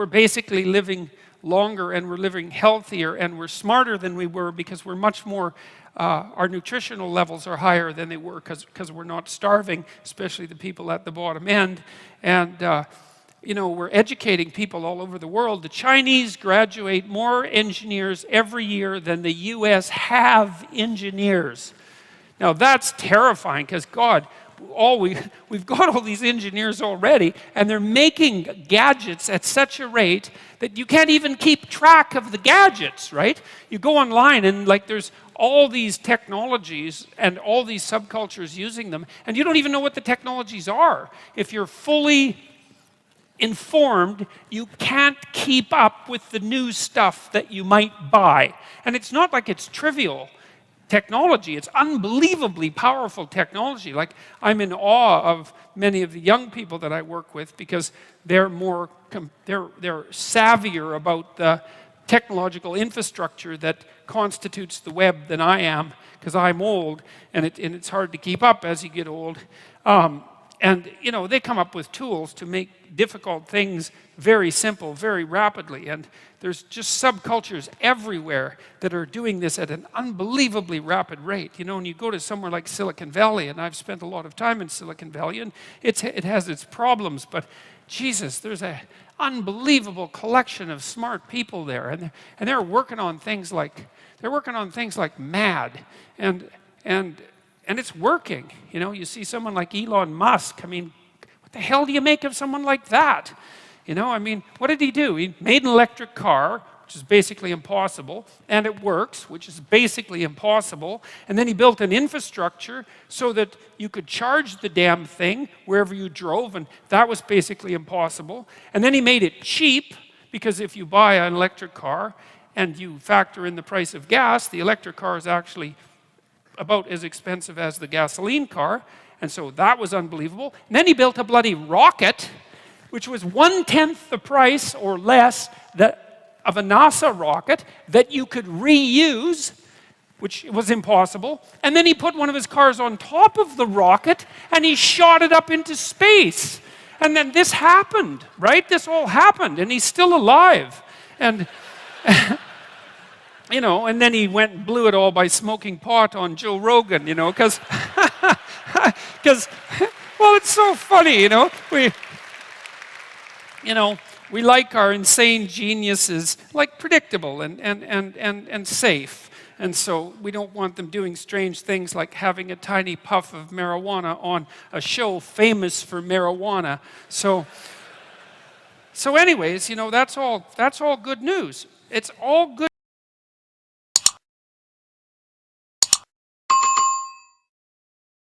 we're basically living longer, and we're living healthier, and we're smarter than we were because we're much more, our nutritional levels are higher than they were because we're not starving, especially the people at the bottom end. And you know, we're educating people all over the world. The Chinese graduate more engineers every year than the US have engineers. Now that's terrifying, because God, we've got all these engineers already, and they're making gadgets at such a rate that you can't even keep track of the gadgets, right? You go online and like there's all these technologies and all these subcultures using them, and you don't even know what the technologies are. If you're fully informed, you can't keep up with the new stuff that you might buy. And it's not like it's trivial technology, it's unbelievably powerful technology. Like, I'm in awe of many of the young people that I work with, because they're more, they're savvier about the technological infrastructure that constitutes the web than I am, because I'm old, and it's hard to keep up as you get old. And you know, they come up with tools to make difficult things very simple, very rapidly. And there's just subcultures everywhere that are doing this at an unbelievably rapid rate. You know, when you go to somewhere like Silicon Valley, and I've spent a lot of time in Silicon Valley, and it has its problems, but Jesus, there's an unbelievable collection of smart people there, and they're working on things like mad, and it's working. You know, you see someone like Elon Musk. I mean, what the hell do you make of someone like that? You know, I mean, what did he do? He made an electric car, which is basically impossible, and it works, which is basically impossible. And then he built an infrastructure so that you could charge the damn thing wherever you drove, and that was basically impossible. And then he made it cheap, because if you buy an electric car and you factor in the price of gas, the electric car is actually about as expensive as the gasoline car, and so that was unbelievable. And then he built a bloody rocket, which was 1/10 the price or less of a NASA rocket that you could reuse, which was impossible. And then he put one of his cars on top of the rocket, and he shot it up into space. And then this happened, right? This all happened, and he's still alive. And you know, and then he went and blew it all by smoking pot on Joe Rogan, you know, because, well, it's so funny, you know. We like our insane geniuses, like, predictable and safe. And so we don't want them doing strange things like having a tiny puff of marijuana on a show famous for marijuana. So anyways, you know, that's all good news. It's all good.